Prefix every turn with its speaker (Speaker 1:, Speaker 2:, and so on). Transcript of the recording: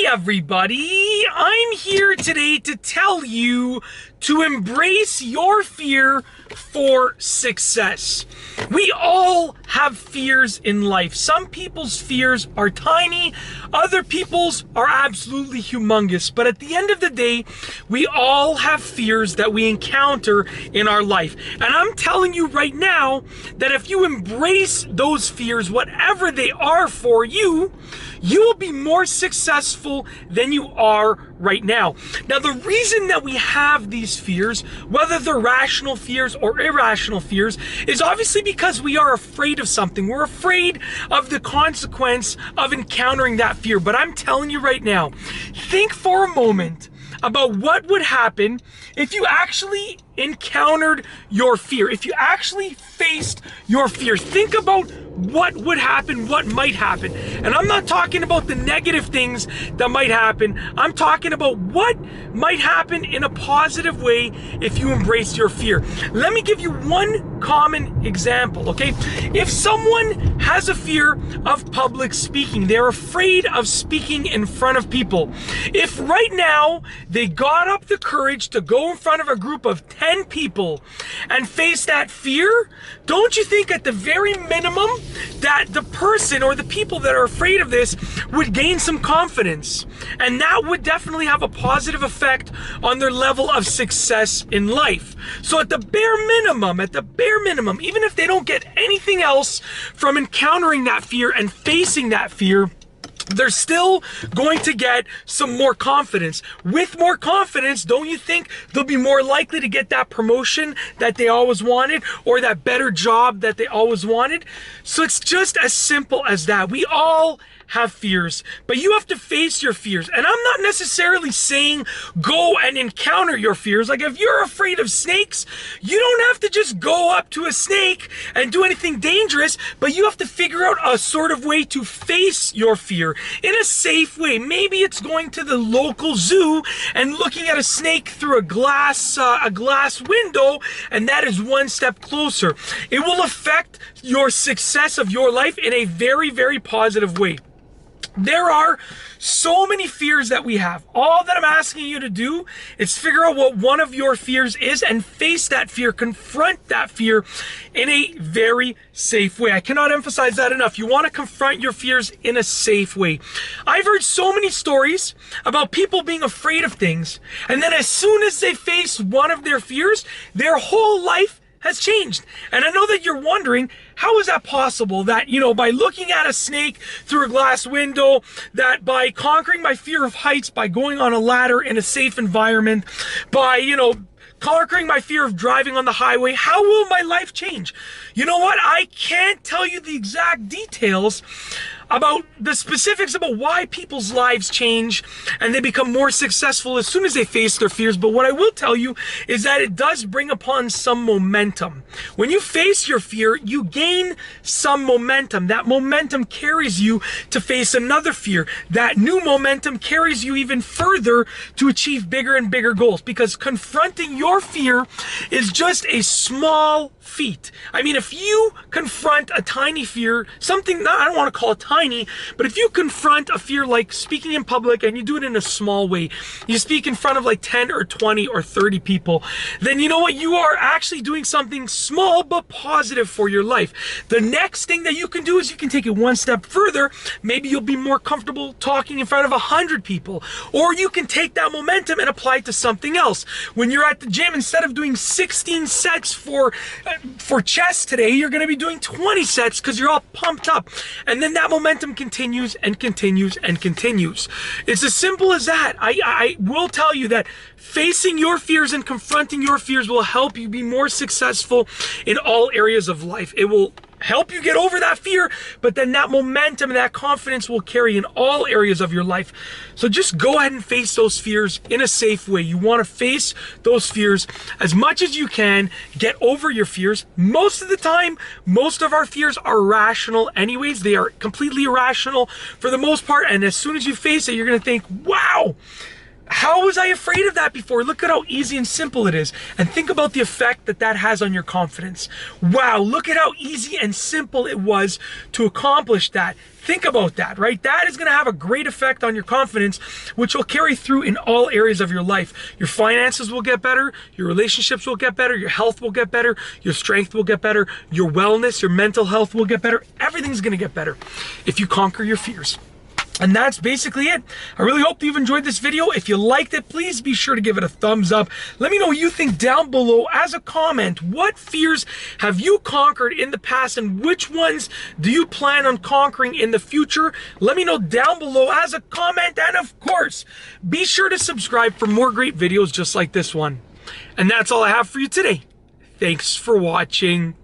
Speaker 1: Hey everybody, I'm here today to tell you to embrace your fear for success. We all have fears in life. Some people's fears are tiny, other people's are absolutely humongous. But at the end of the day, we all have fears that we encounter in our life. And I'm telling you right now that if you embrace those fears, whatever they are for you, you will be more successful than you are right now. Now, the reason that we have these fears, whether they're rational fears or irrational fears, is obviously because we are afraid of something. We're afraid of the consequence of encountering that fear. But I'm telling you right now, think for a moment about what would happen if you actually encountered your fear, if you actually faced your fears. Think about what would happen, what might happen. And I'm not talking about the negative things that might happen. I'm talking about what might happen in a positive way if you embrace your fear. Let me give you one common example, okay? If someone has a fear of public speaking, they're afraid of speaking in front of people. If right now they got up the courage to go in front of a group of 10 people and face that fear, don't you think at the very minimum that the person or the people that are afraid of this would gain some confidence? And that would definitely have a positive effect on their level of success in life. So at the bare minimum, even if they don't get anything else from encountering that fear and facing that fear, they're still going to get some more confidence. With more confidence, don't you think they'll be more likely to get that promotion that they always wanted or that better job that they always wanted? So it's just as simple as that. We all have fears, but you have to face your fears. And I'm not necessarily saying go and encounter your fears. Like if you're afraid of snakes, you don't have to just go up to a snake and do anything dangerous, but you have to figure out a sort of way to face your fear in a safe way. Maybe it's going to the local zoo and looking at a snake through a glass window, and that is one step closer. It will affect your success of your life in a very, very positive way. There are so many fears that we have. All that I'm asking you to do is figure out what one of your fears is and face that fear, confront that fear in a very safe way. I cannot emphasize that enough. You want to confront your fears in a safe way. I've heard so many stories about people being afraid of things, and then as soon as they face one of their fears, their whole life has changed. And I know that you're wondering, how is that possible? That, by looking at a snake through a glass window, that by conquering my fear of heights, by going on a ladder in a safe environment, by, conquering my fear of driving on the highway, how will my life change? You know what? I can't tell you the exact details about the specifics about why people's lives change and they become more successful as soon as they face their fears. But what I will tell you is that it does bring upon some momentum. When you face your fear, you gain some momentum. That momentum carries you to face another fear. That new momentum carries you even further to achieve bigger and bigger goals, because confronting your fear is just a small feat. I mean, if you confront a tiny fear, something, I don't want to call it tiny, but if you confront a fear like speaking in public and you do it in a small way, you speak in front of like 10 or 20 or 30 people, then you know what? You are actually doing something small but positive for your life. The next thing that you can do is you can take it one step further. Maybe you'll be more comfortable talking in front of 100 people, or you can take that momentum and apply it to something else. When you're at the gym, instead of doing 16 sets for chest today, you're going to be doing 20 sets because you're all pumped up. And then that momentum continues and continues and continues. It's as simple as that. I will tell you that facing your fears and confronting your fears will help you be more successful in all areas of life. It will help you get over that fear, but then that momentum and that confidence will carry in all areas of your life. So just go ahead and face those fears in a safe way. You want to face those fears as much as you can. Get over your fears. Most of the time, most of our fears are rational anyways. They are completely irrational for the most part. And as soon as you face it, you're going to think, wow, How was I afraid of that before? Look at how easy and simple it is. And think about the effect that that has on your confidence. Wow, look at how easy and simple it was to accomplish that. Think about that, right? That is going to have a great effect on your confidence, which will carry through in all areas of your life. Your finances will get better, your relationships will get better, your health will get better, your strength will get better, your wellness, your mental health will get better. Everything's going to get better if you conquer your fears. And that's basically it. I really hope that you've enjoyed this video. If you liked it, please be sure to give it a thumbs up. Let me know what you think down below as a comment. What fears have you conquered in the past, and which ones do you plan on conquering in the future? Let me know down below as a comment. And of course, be sure to subscribe for more great videos just like this one. And that's all I have for you today. Thanks for watching.